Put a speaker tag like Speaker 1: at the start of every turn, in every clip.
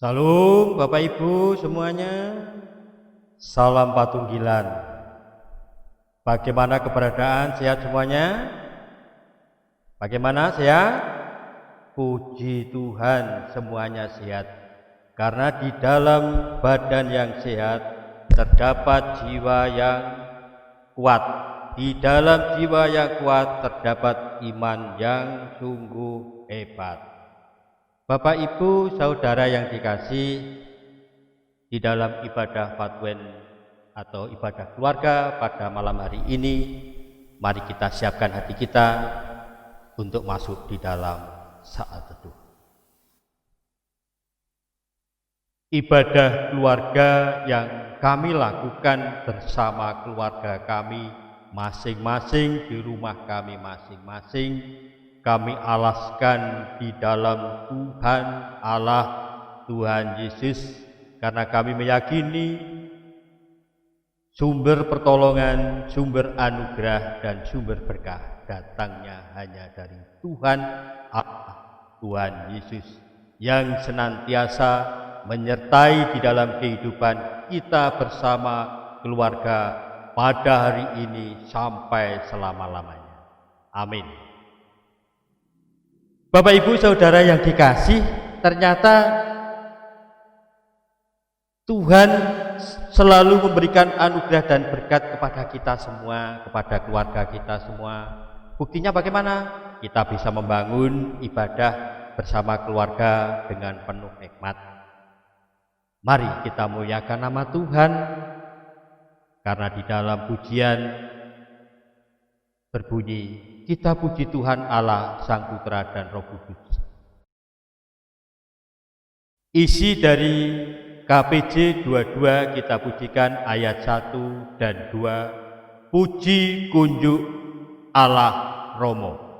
Speaker 1: Salam Bapak Ibu semuanya, salam Patunggilan. Bagaimana keberadaan, sehat semuanya? Bagaimana sehat? Puji Tuhan semuanya sehat. Karena di dalam badan yang sehat terdapat jiwa yang kuat. Di dalam jiwa yang kuat terdapat iman yang sungguh hebat. Bapak Ibu saudara yang dikasih, di dalam ibadah Fatwen atau ibadah keluarga pada malam hari ini, mari kita siapkan hati kita untuk masuk di dalam saat teduh. Ibadah keluarga yang kami lakukan bersama keluarga kami masing-masing di rumah kami masing-masing, kami alaskan di dalam Tuhan Allah, Tuhan Yesus, karena kami meyakini sumber pertolongan, sumber anugerah, dan sumber berkah datangnya hanya dari Tuhan Allah, Tuhan Yesus, yang senantiasa menyertai di dalam kehidupan kita bersama keluarga pada hari ini sampai selama-lamanya. Amin. Bapak Ibu saudara yang dikasih, ternyata Tuhan selalu memberikan anugerah dan berkat kepada kita semua, kepada keluarga kita semua. Buktinya bagaimana? Kita bisa membangun ibadah bersama keluarga dengan penuh nikmat. Mari kita muliakan nama Tuhan, karena di dalam pujian berbunyi, kita puji Tuhan Allah, Sang Putra dan Roh Kudus. Isi dari KPJ 22 kita pujikan ayat 1 dan 2. Puji kunjuk Allah Romo.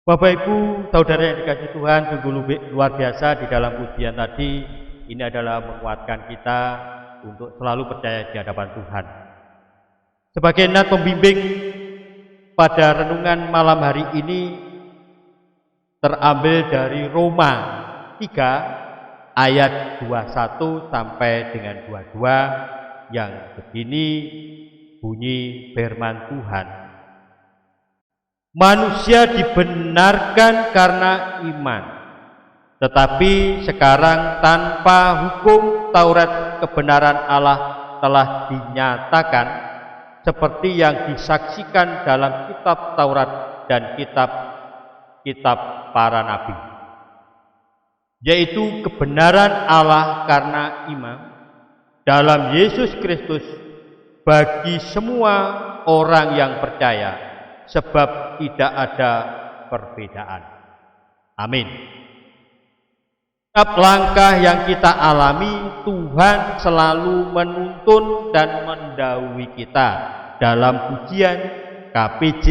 Speaker 1: Bapak Ibu saudara yang dikasihi Tuhan, sungguh luar biasa di dalam pujian tadi. Ini adalah menguatkan kita untuk selalu percaya di hadapan Tuhan. Sebagai nat pembimbing pada renungan malam hari ini terambil dari Roma 3 ayat 21 sampai dengan 22 yang begini bunyi firman Tuhan. Manusia dibenarkan karena iman, tetapi sekarang tanpa hukum Taurat kebenaran Allah telah dinyatakan seperti yang disaksikan dalam kitab Taurat dan kitab-kitab para nabi, yaitu kebenaran Allah karena iman dalam Yesus Kristus bagi semua orang yang percaya, sebab tidak ada perbedaan. Amin. Setiap langkah yang kita alami, Tuhan selalu menuntun dan mendahului kita. Dalam pujian KPJ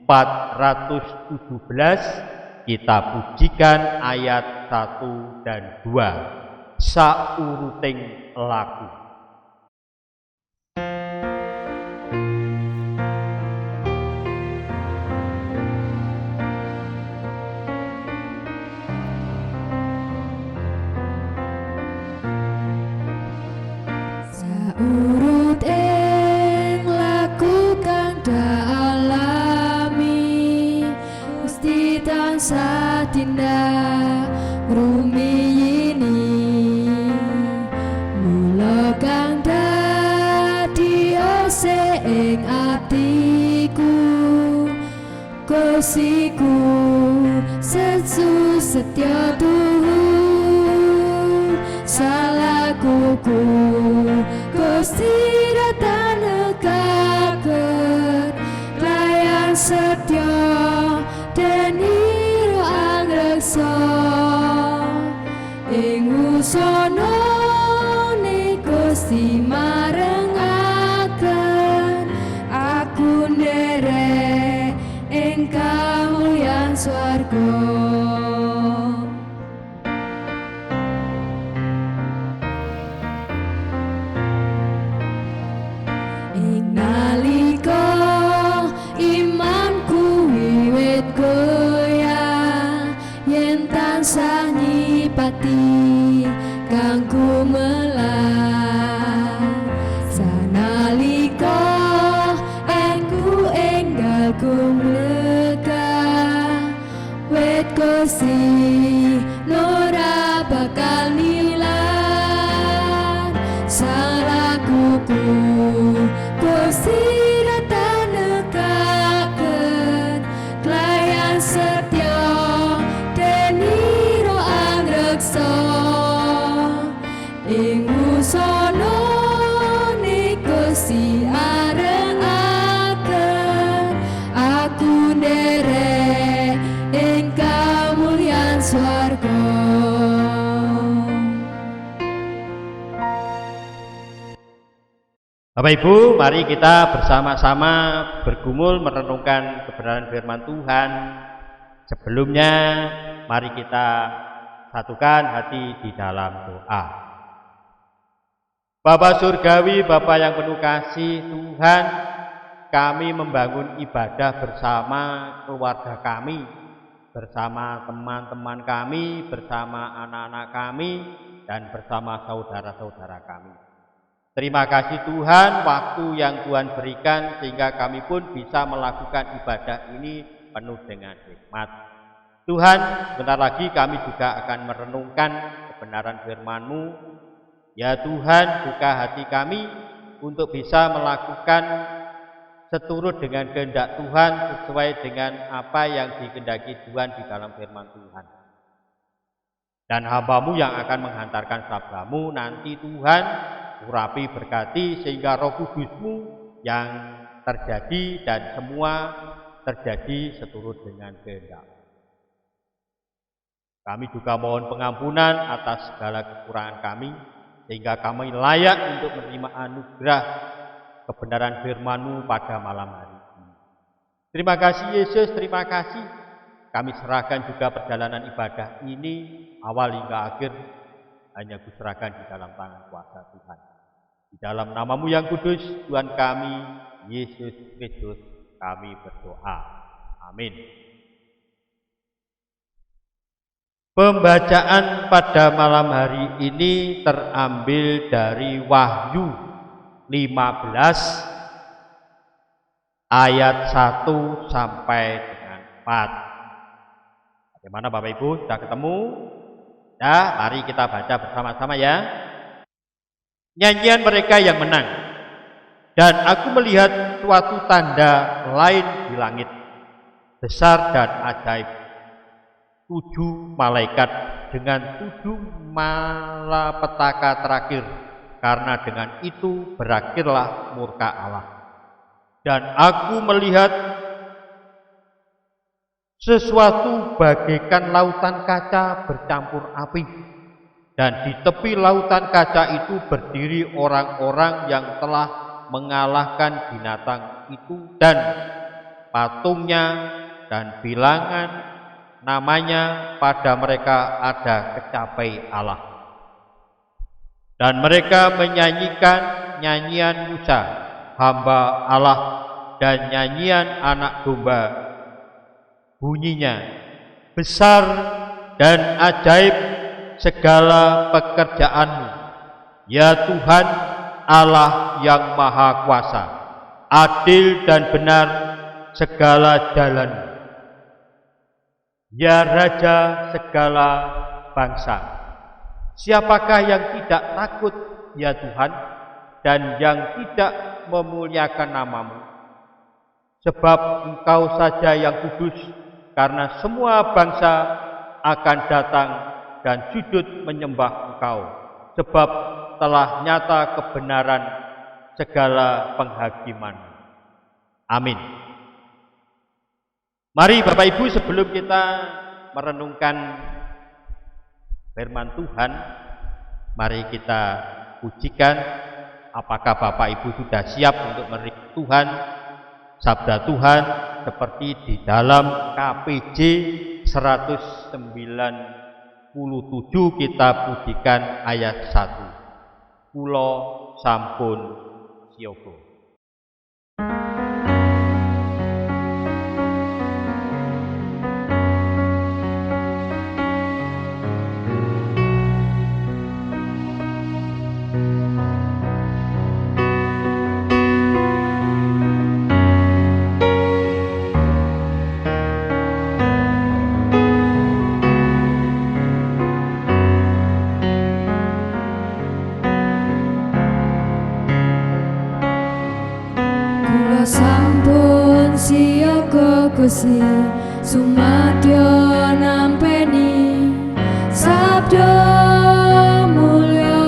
Speaker 1: 417 kita pujikan ayat 1 dan 2 sauruting laku.
Speaker 2: Urut ing laku kang dalami Gusti tansah tindak rumiyini mula kang dadi ose ing atiku Gustiku sesu setya tuhu salakuku Gusti datang nekaken layan setya deniro angreksa ing usana ne Gusti marengaken aku nderek ing kamulyan swarga. Tansah nyipati kanggo melah sanalika engku enggal gumlegah wit Gusti ora bakal nilar salakuku Gusti datang nekaken klayan setya ing usana ne Gusti arengaken aku nderek ing kamulyan swarga.
Speaker 1: Bapak Ibu, mari kita bersama-sama bergumul merenungkan kebenaran firman Tuhan. Sebelumnya mari kita satukan hati di dalam doa. Bapa Surgawi, Bapa yang penuh kasih, Tuhan, kami membangun ibadah bersama keluarga kami, bersama teman-teman kami, bersama anak-anak kami, dan bersama saudara-saudara kami. Terima kasih Tuhan, waktu yang Tuhan berikan sehingga kami pun bisa melakukan ibadah ini penuh dengan hikmat. Tuhan, sebentar lagi kami juga akan merenungkan kebenaran firman-Mu. Ya Tuhan, buka hati kami untuk bisa melakukan seturut dengan kehendak Tuhan sesuai dengan apa yang dikehendaki Tuhan di dalam firman Tuhan. Dan hamba-Mu yang akan menghantarkan sabda-Mu nanti Tuhan urapi berkati sehingga Roh Kudus-Mu yang terjadi dan semua terjadi seturut dengan kehendak. Kami juga mohon pengampunan atas segala kekurangan kami, sehingga kami layak untuk menerima anugerah kebenaran firman-Mu pada malam hari ini. Terima kasih Yesus, terima kasih. Kami serahkan juga perjalanan ibadah ini, awal hingga akhir, hanya kuserahkan di dalam tangan kuasa Tuhan. Di dalam nama-Mu yang kudus, Tuhan kami, Yesus Kristus, kami berdoa. Amin. Pembacaan pada malam hari ini terambil dari Wahyu 15 ayat 1 sampai dengan 4. Bagaimana Bapak Ibu? Sudah ketemu? Ya, mari kita baca bersama-sama ya. nyanyian mereka yang menang. Dan aku melihat suatu tanda lain di langit, besar dan ajaib. 7 malaikat dengan 7 malapetaka terakhir, karena dengan itu berakhirlah murka Allah. Dan aku melihat sesuatu bagaikan lautan kaca bercampur api, dan di tepi lautan kaca itu berdiri orang-orang yang telah mengalahkan binatang itu dan patungnya, dan bilangan namanya pada mereka ada kecapai Allah. Dan mereka menyanyikan nyanyian Musa, hamba Allah, dan nyanyian anak domba. Bunyinya, besar dan ajaib segala pekerjaanmu, ya Tuhan Allah yang Maha Kuasa, adil dan benar segala jalan, ya Raja segala bangsa. Siapakah yang tidak takut, ya Tuhan, dan yang tidak memuliakan namamu? Sebab Engkau saja yang kudus, karena semua bangsa akan datang dan sujud menyembah Engkau, sebab telah nyata kebenaran segala penghakiman. Amin. Mari Bapak Ibu, sebelum kita merenungkan firman Tuhan, mari kita pujikan. Apakah Bapak Ibu sudah siap untuk menerima Tuhan, sabda Tuhan, seperti di dalam KPJ 197 kita pujikan ayat 1. Kulo sampun siyoga.
Speaker 2: Sampun siyaga Gusti, sumadyo nampeni sabda mulya.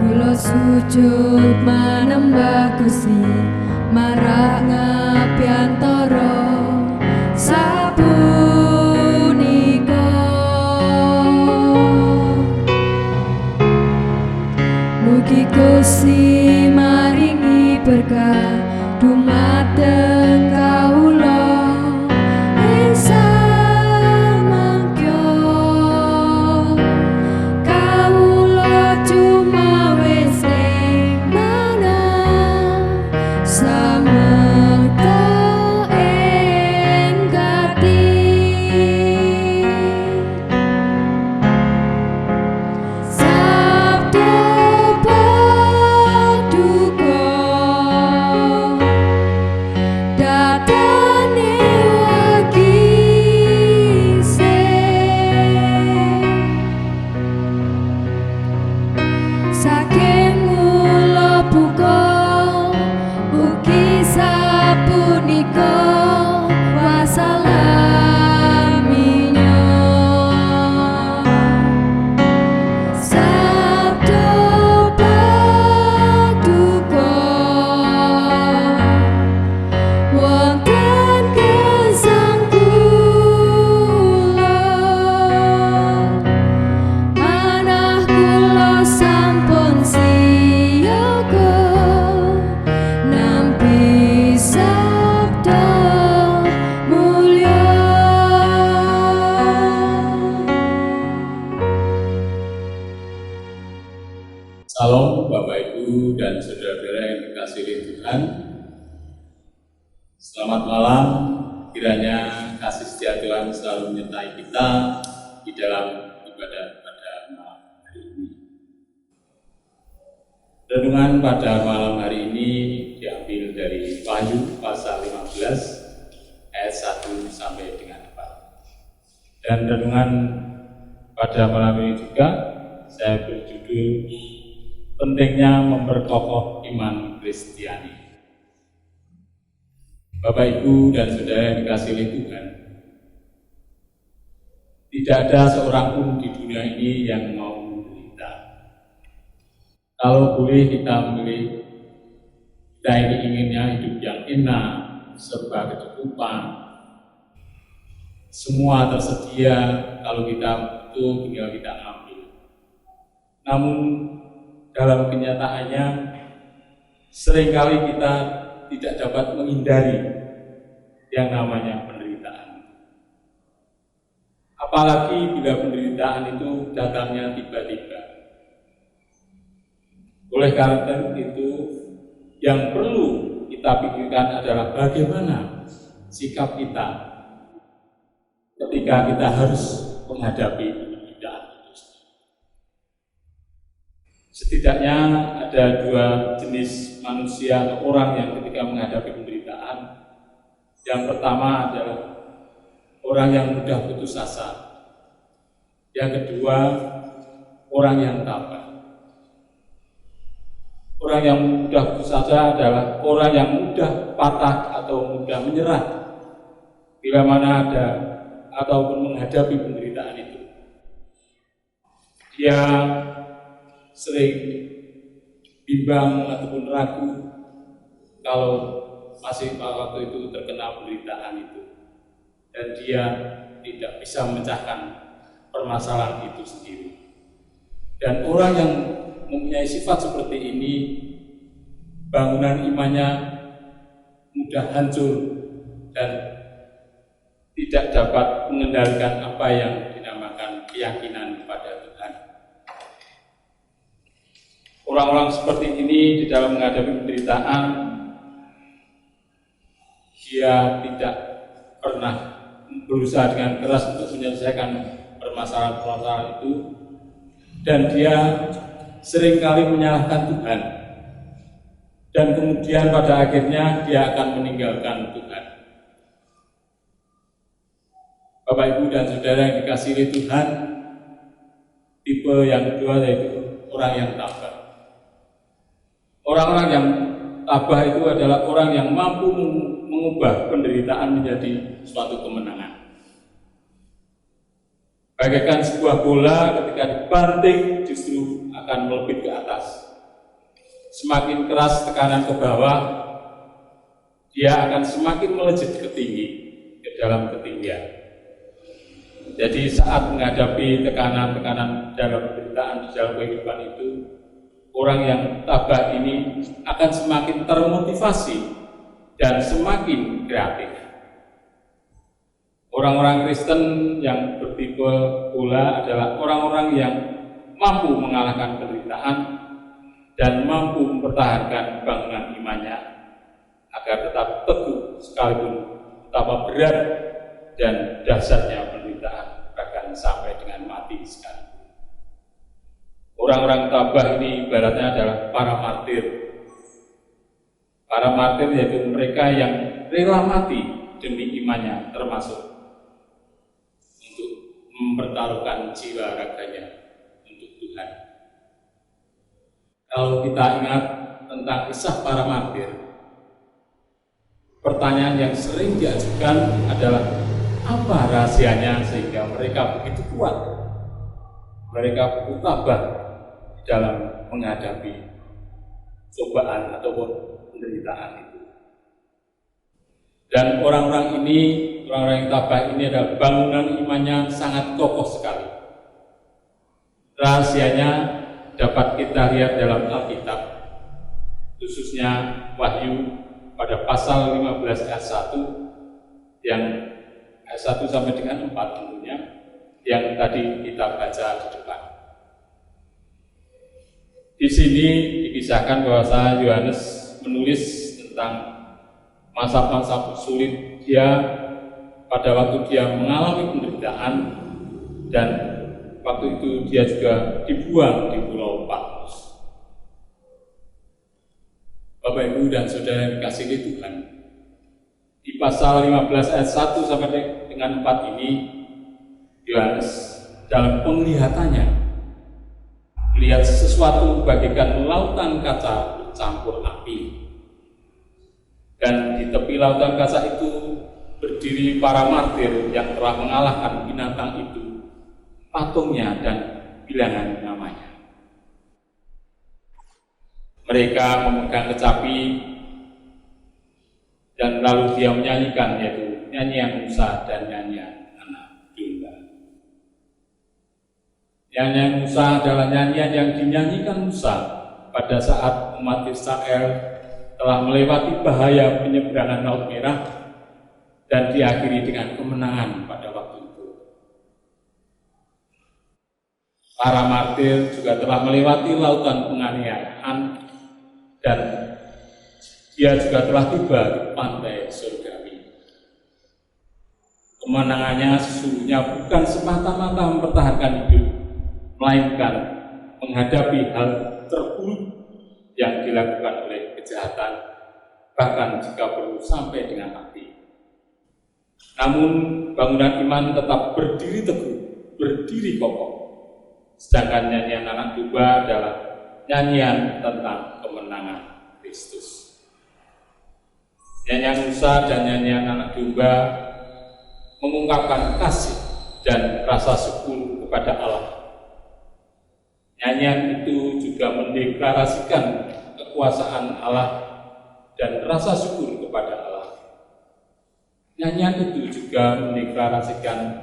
Speaker 2: Kula sujud manembah Gusti, marang ngabiyantara sapunika. Mugi Gusti maringi berkah dumateng kawula ing samangkya. Kawula cumawis ing manah samekta ing gati.
Speaker 3: Salam Bapak Ibu dan saudara-saudara yang dikasihi Tuhan. Selamat malam, kiranya kasih setia Tuhan selalu menyertai kita di dalam ibadah pada malam hari ini. Renungan pada malam hari ini diambil dari Wahyu pasal 15 ayat 1 sampai dengan 4. Dan renungan Pada malam ini juga saya berjudul pentingnya memperkokoh iman Kristiani. Bapak, Ibu, dan Saudara yang dikasihi oleh Tuhan, tidak ada seorang pun di dunia ini yang mau menderita. Kalau boleh kita memilih, kita ini inginnya hidup yang enak, serba kecukupan, semua tersedia, kalau kita butuh tinggal kita ambil. Namun dalam kenyataannya seringkali kita tidak dapat menghindari yang namanya penderitaan. Apalagi bila penderitaan itu datangnya tiba-tiba. Oleh karena itu, yang perlu kita pikirkan adalah bagaimana sikap kita ketika kita harus menghadapi penderitaan itu. Setidaknya ada dua jenis manusia atau orang yang ketika menghadapi penderitaan. Yang pertama adalah orang yang mudah putus asa. Yang kedua, orang yang tabah. Orang yang mudah putus asa adalah orang yang mudah patah atau mudah menyerah bila mana ada ataupun menghadapi penderitaan itu. Dia sering bimbang ataupun ragu kalau masih waktu itu terkena penderitaan itu, dan dia tidak bisa memecahkan permasalahan itu sendiri. Dan orang yang mempunyai sifat seperti ini, bangunan imannya mudah hancur dan tidak dapat mengendalikan apa yang dinamakan keyakinan pada Tuhan. Orang-orang seperti ini di dalam menghadapi penderitaan, dia tidak pernah berusaha dengan keras untuk menyelesaikan permasalahan-permasalahan itu, dan dia seringkali menyalahkan Tuhan, dan kemudian pada akhirnya dia akan meninggalkan Tuhan. Bapak, Ibu, dan Saudara yang dikasihi oleh Tuhan, tipe yang kedua yaitu orang yang tabah. Orang-orang yang tabah itu adalah orang yang mampu mengubah penderitaan menjadi suatu kemenangan. Bagaikan sebuah bola ketika dibanting justru akan melebit ke atas. Semakin keras tekanan ke bawah, dia akan semakin melejit ke tinggi, ke dalam ketinggian. Jadi saat menghadapi tekanan-tekanan dalam penderitaan di dalam kehidupan itu, orang yang tabah ini akan semakin termotivasi dan semakin kreatif. Orang-orang Kristen yang bertipe bola adalah orang-orang yang mampu mengalahkan penderitaan dan mampu mempertahankan bangunan imannya agar tetap teguh sekalipun betapa berat dan dahsyatnya penderitaan, bahkan sampai dengan mati sekalipun. Orang-orang tabah ini ibaratnya adalah para martir. Para martir yaitu mereka yang rela mati demi imannya, termasuk untuk mempertaruhkan jiwa raganya untuk Tuhan. Kalau kita ingat tentang kisah para martir, pertanyaan yang sering diajukan adalah apa rahasianya sehingga mereka begitu kuat, mereka begitu tabah dalam menghadapi cobaan ataupun penderitaan itu. Dan orang-orang ini, orang-orang yang tabah ini adalah bangunan imannya sangat kokoh sekali. Rahasianya dapat kita lihat dalam Alkitab, khususnya Wahyu pada pasal 15 ayat 1 yang ayat 1 sampai dengan 4 tentunya, yang tadi kita baca di depan. Di sini dikisahkan bahwa Yohanes menulis tentang masa-masa sulit dia pada waktu dia mengalami penderitaan, dan waktu itu dia juga dibuang di Pulau Patmos. Bapak, Ibu, dan Saudara yang dikasihi Tuhan, di pasal 15 ayat 1 sampai dengan 4 ini, Yohanes dalam penglihatannya melihat sesuatu bagaikan lautan kaca bercampur api. Dan di tepi lautan kaca itu berdiri para martir yang telah mengalahkan binatang itu, patungnya dan bilangan namanya. Mereka memegang kecapi dan lalu dia menyanyikan, yaitu nyanyian Musa dan nyanyian anak domba. Nyanyian Musa adalah nyanyian yang dinyanyikan Musa pada saat umat Israel telah melewati bahaya penyeberangan Laut Merah dan diakhiri dengan kemenangan pada waktu itu. Para martir juga telah melewati lautan penganiayaan dan dia juga telah tiba di pantai surgawi. Kemenangannya sesungguhnya bukan semata-mata mempertahankan hidup, melainkan menghadapi hal terburuk yang dilakukan oleh kejahatan, bahkan jika perlu sampai dengan mati. Namun bangunan iman tetap berdiri teguh, berdiri kokoh. Sedangkan nyanyian anak domba adalah nyanyian tentang kemenangan Kristus. Nyanyian Musa dan nyanyian anak domba mengungkapkan kasih dan rasa syukur kepada Allah. Nyanyian itu juga mendeklarasikan kekuasaan Allah dan rasa syukur kepada Allah. Nyanyian itu juga mendeklarasikan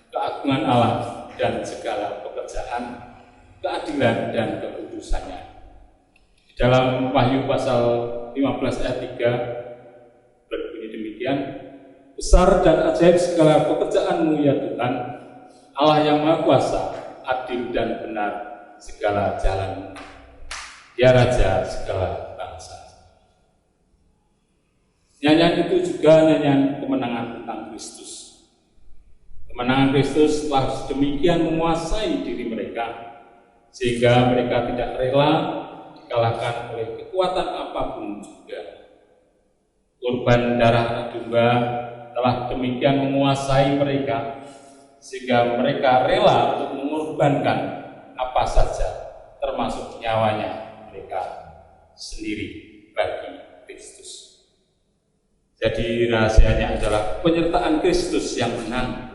Speaker 3: keagungan Allah dan segala pekerjaan, keadilan dan kekudusannya. Di dalam Wahyu pasal 15 ayat 3 berbunyi demikian, besar dan ajaib segala pekerjaanmu ya Tuhan, Allah yang Maha Kuasa, adil dan benar segala jalan, ya Raja segala bangsa. Nyanyian itu juga nyanyian kemenangan tentang Kristus. Kemenangan Kristus telah sedemikian menguasai diri mereka sehingga mereka tidak rela dikalahkan oleh kekuatan apapun juga. Korban darah anak domba telah demikian menguasai mereka sehingga mereka rela untuk mengorbankan apa saja, termasuk nyawanya mereka sendiri bagi Kristus. Jadi rahasianya adalah penyertaan Kristus yang menang,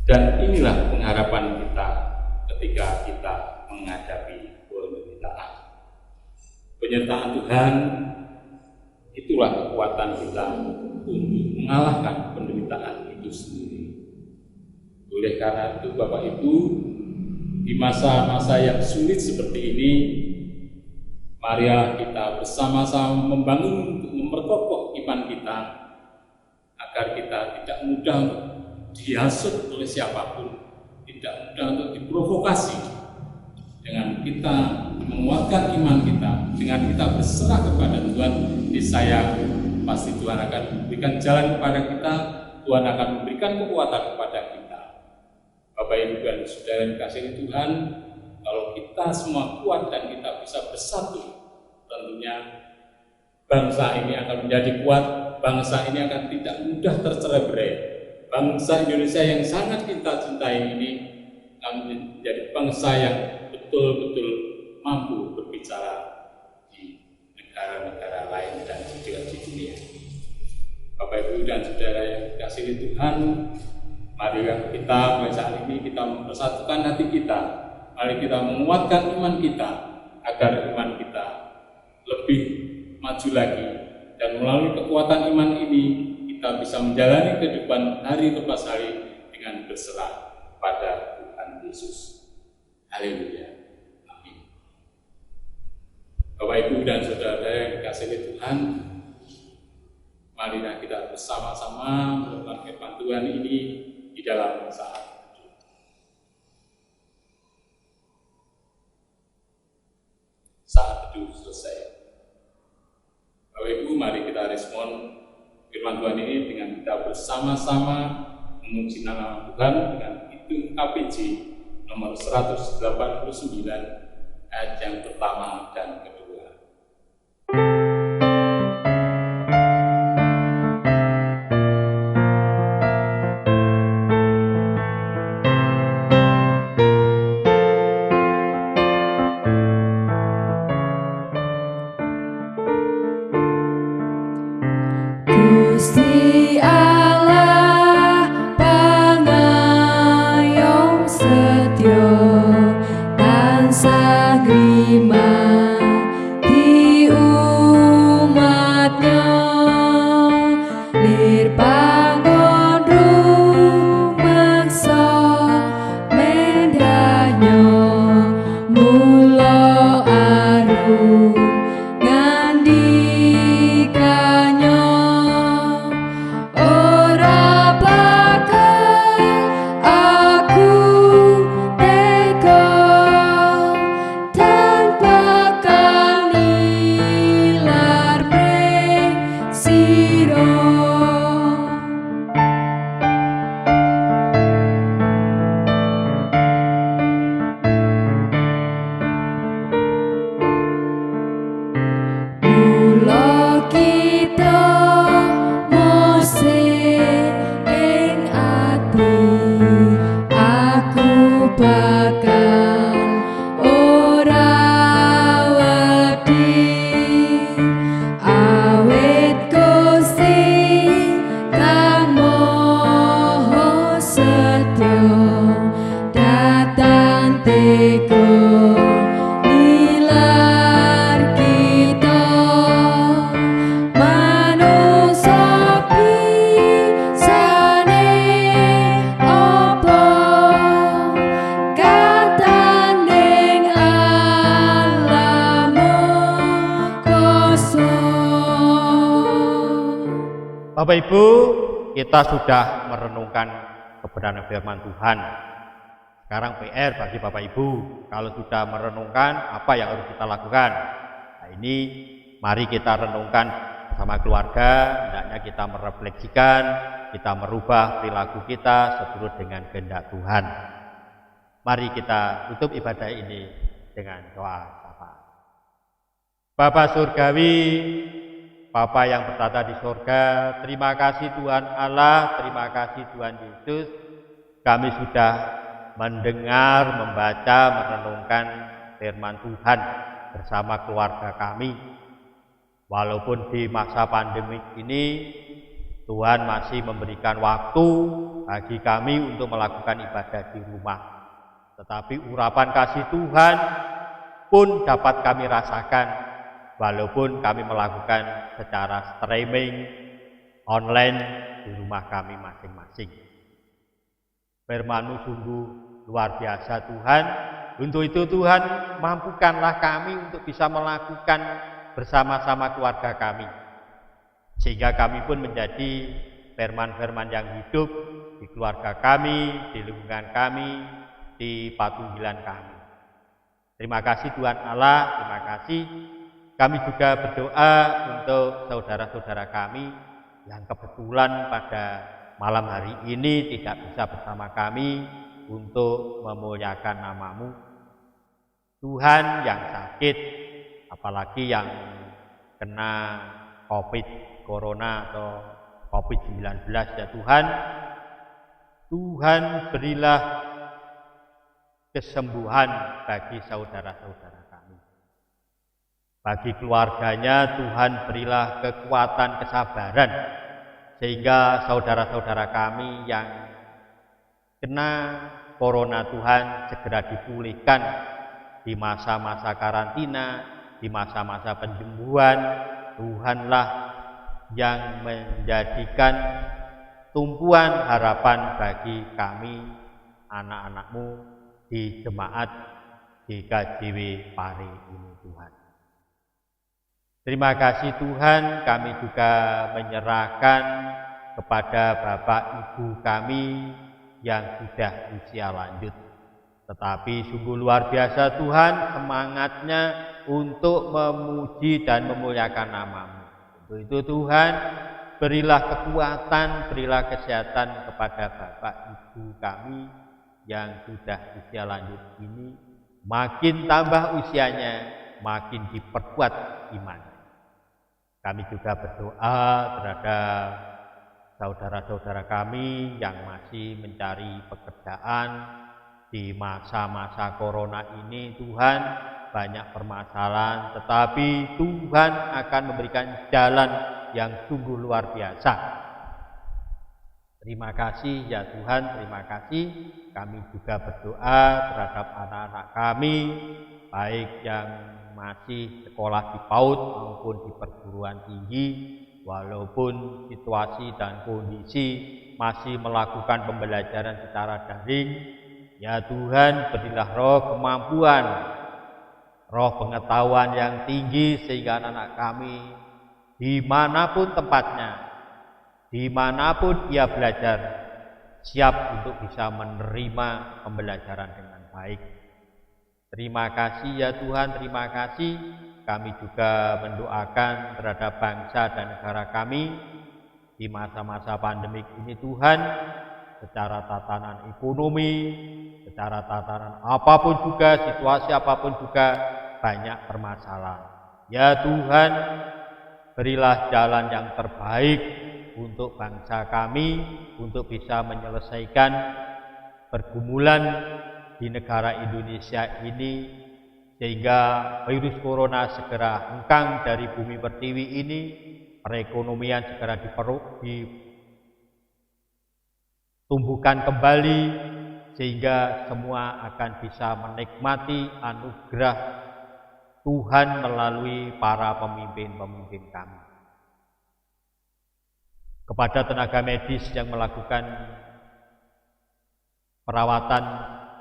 Speaker 3: dan inilah pengharapan kita ketika kita menghadapi penderitaan. Penyertaan Tuhan itulah kekuatan kita untuk mengalahkan penderitaan itu sendiri. Oleh karena itu Bapak Ibu, di masa-masa yang sulit seperti ini, marilah kita bersama-sama membangun untuk memperkokoh iman kita agar kita tidak mudah dihasut oleh siapapun, tidak mudah untuk diprovokasi. Dengan kita menguatkan iman kita, dengan kita berserah kepada Tuhan, niscaya pasti Tuhan akan memberikan jalan kepada kita, Tuhan akan memberikan kekuatan kepada kita. Bapak Ibu dan Saudara yang dikasihi Tuhan, kalau kita semua kuat dan kita bisa bersatu, tentunya bangsa ini akan menjadi kuat, bangsa ini akan tidak mudah tercerai-berai. Bangsa Indonesia yang sangat kita cintai ini akan menjadi bangsa yang betul-betul mampu berbicara di negara-negara lain dan juga di dunia. Bapak Ibu dan Saudara yang dikasihi Tuhan, mari kita mulai saat ini kita mempersatukan hati kita, mari kita menguatkan iman kita agar iman kita lebih maju lagi, dan melalui kekuatan iman ini kita bisa menjalani kehidupan hari lepas hari dengan berserah pada Tuhan Yesus. Haleluya. Amin. Bapak Ibu dan Saudara yang dikasihi Tuhan, marilah kita bersama-sama melakukan firman Tuhan ini di dalam saat teduh. Saat teduh selesai. Bapak Ibu, mari kita respon firman Tuhan ini dengan kita bersama-sama memuji nama Tuhan dengan Kidung KPJ nomor 189 ayat yang pertama dan kedua.
Speaker 2: Gusti Allah pangayom setya tansah grima di umatnya lir panggon rumangsa mendanya mula arum ngandikanya ora bakal aku tega tanpa kang nilar mreng sira. Mula kita mosih ing ati aku bakal ora wedi awit Gusti Kang Maha Setya datang tega nilar kita manungsa pisane apa kataning alam koso.
Speaker 1: Bapak Ibu, kita sudah merenungkan kebenaran firman Tuhan. Sekarang PR bagi Bapak Ibu, kalau sudah merenungkan apa yang harus kita lakukan. Nah, ini mari kita renungkan bersama keluarga, hendaknya kita merefleksikan, kita merubah perilaku kita seturut dengan kehendak Tuhan. Mari kita tutup ibadah ini dengan doa sapa. Bapa Surgawi, Bapa yang bertata di surga, terima kasih Tuhan Allah, terima kasih Tuhan Yesus. Kami sudah mendengar, membaca, merenungkan firman Tuhan bersama keluarga kami. Walaupun di masa pandemi ini, Tuhan masih memberikan waktu bagi kami untuk melakukan ibadah di rumah. Tetapi urapan kasih Tuhan pun dapat kami rasakan, walaupun kami melakukan secara streaming, online di rumah kami masing-masing. Firman-Mu sungguh luar biasa Tuhan. Untuk itu Tuhan, mampukanlah kami untuk bisa melakukan bersama-sama keluarga kami, sehingga kami pun menjadi firman-firman yang hidup di keluarga kami, di lingkungan kami, di patunggilan kami. Terima kasih Tuhan Allah, terima kasih. Kami juga berdoa untuk saudara-saudara kami yang kebetulan pada malam hari ini tidak bisa bersama kami untuk memuliakan nama-Mu. Tuhan yang sakit, apalagi yang kena COVID, Corona atau COVID-19 ya Tuhan. Tuhan berilah kesembuhan bagi saudara-saudara kami. Bagi keluarganya Tuhan berilah kekuatan kesabaran, sehingga saudara-saudara kami yang kena Corona Tuhan segera dipulihkan di masa-masa karantina, di masa-masa penyembuhan. Tuhanlah yang menjadikan tumpuan harapan bagi kami, anak-anak-Mu di jemaat di KJW Pare ini Tuhan. Terima kasih Tuhan, kami juga menyerahkan kepada Bapak Ibu kami yang sudah usia lanjut. Tetapi sungguh luar biasa Tuhan semangatnya untuk memuji dan memuliakan nama-Mu. Untuk itu Tuhan, berilah kekuatan, berilah kesehatan kepada Bapak Ibu kami yang sudah usia lanjut ini. Makin tambah usianya, makin diperkuat iman. Kami juga berdoa terhadap saudara-saudara kami yang masih mencari pekerjaan di masa-masa corona ini. Tuhan, banyak permasalahan, tetapi Tuhan akan memberikan jalan yang sungguh luar biasa Terima kasih ya Tuhan, terima kasih. Kami juga berdoa terhadap anak-anak kami, baik yang masih sekolah di PAUD maupun di perguruan tinggi, walaupun situasi dan kondisi masih melakukan pembelajaran secara daring. Ya Tuhan, berilah roh kemampuan, roh pengetahuan yang tinggi sehingga anak-anak kami dimanapun tempatnya, dimanapun ia belajar, siap untuk bisa menerima pembelajaran dengan baik. Terima kasih ya Tuhan, terima kasih. Kami juga mendoakan terhadap bangsa dan negara kami di masa-masa pandemik ini Tuhan, secara tatanan ekonomi, secara tatanan apapun juga, situasi apapun juga, banyak permasalahan. Ya Tuhan, berilah jalan yang terbaik untuk bangsa kami, untuk bisa menyelesaikan pergumulan di negara Indonesia ini, sehingga virus corona segera hengkang dari bumi pertiwi ini, perekonomian segera ditumbuhkan kembali, sehingga semua akan bisa menikmati anugerah Tuhan melalui para pemimpin-pemimpin kami. Kepada tenaga medis yang melakukan perawatan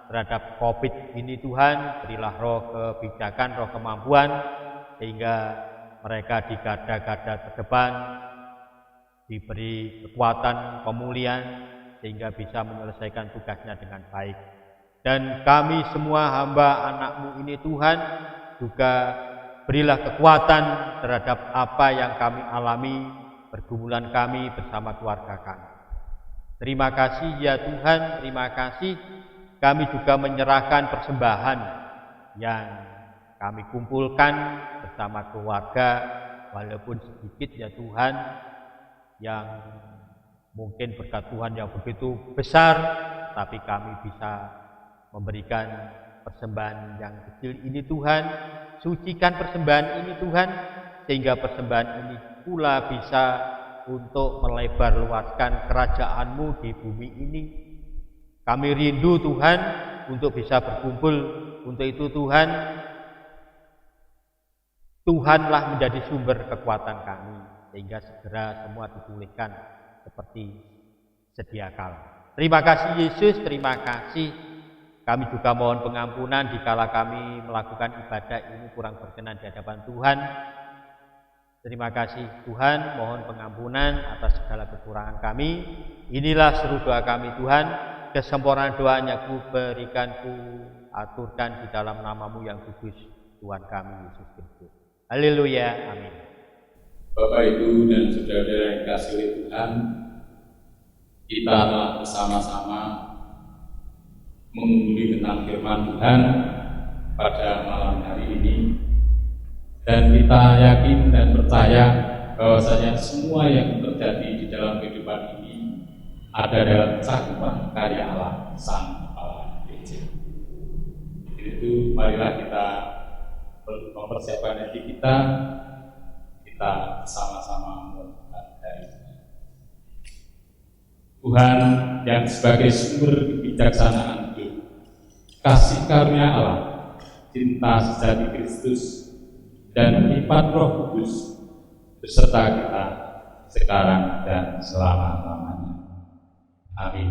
Speaker 1: terhadap COVID ini Tuhan, berilah roh kebijakan, roh kemampuan, sehingga mereka di garda-garda terdepan diberi kekuatan pemulihan, sehingga bisa menyelesaikan tugasnya dengan baik. Dan kami semua hamba anak-Mu ini Tuhan, juga berilah kekuatan terhadap apa yang kami alami, pergumulan kami bersama keluarga kami. Terima kasih ya Tuhan, terima kasih. Kami juga menyerahkan persembahan yang kami kumpulkan bersama keluarga, walaupun sedikit ya Tuhan, yang mungkin berkat Tuhan yang begitu besar, tapi kami bisa memberikan persembahan yang kecil ini Tuhan. Sucikan persembahan ini Tuhan, sehingga persembahan ini pula bisa untuk melebar luaskan kerajaan-Mu di bumi ini. Kami rindu Tuhan untuk bisa berkumpul. Untuk itu Tuhan, Tuhanlah menjadi sumber kekuatan kami, sehingga segera semua dipulihkan seperti sedia kala. Terima kasih Yesus, terima kasih. Kami juga mohon pengampunan dikala kami melakukan ibadah ini kurang berkenan di hadapan Tuhan. Terima kasih Tuhan, mohon pengampunan atas segala kekurangan kami. Inilah seru doa kami Tuhan, kesempurnaan doanya ku berikan, ku aturkan di dalam nama-Mu yang kudus, Tuhan kami Yesus Kristus. Haleluya, amin.
Speaker 3: Bapak, Ibu, dan saudara-saudara yang dikasihi oleh Tuhan, kita telah bersama-sama mengundi tentang firman Tuhan pada malam hari ini. Dan kita yakin dan percaya bahwasanya semua yang terjadi di dalam kehidupan ini ada dalam cakupan karya Allah Sang Kepala Gereja. Itu marilah kita mempersiapkan hati kita sama-sama melakukan dari Tuhan yang sebagai sumber kebijaksanaan hidup, kasih karunia Allah, cinta sejati Kristus, dan lipat Roh Kudus beserta kita sekarang dan selama-lamanya. Amin.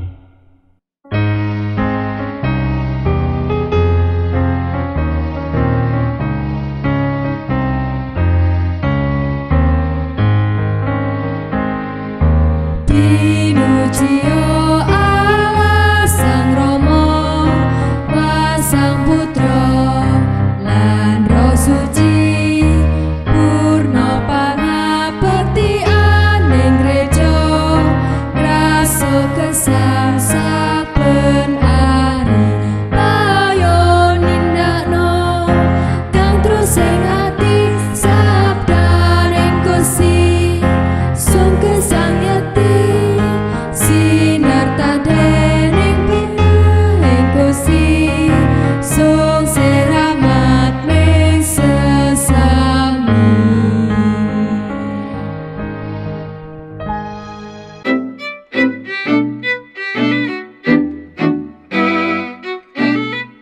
Speaker 2: Di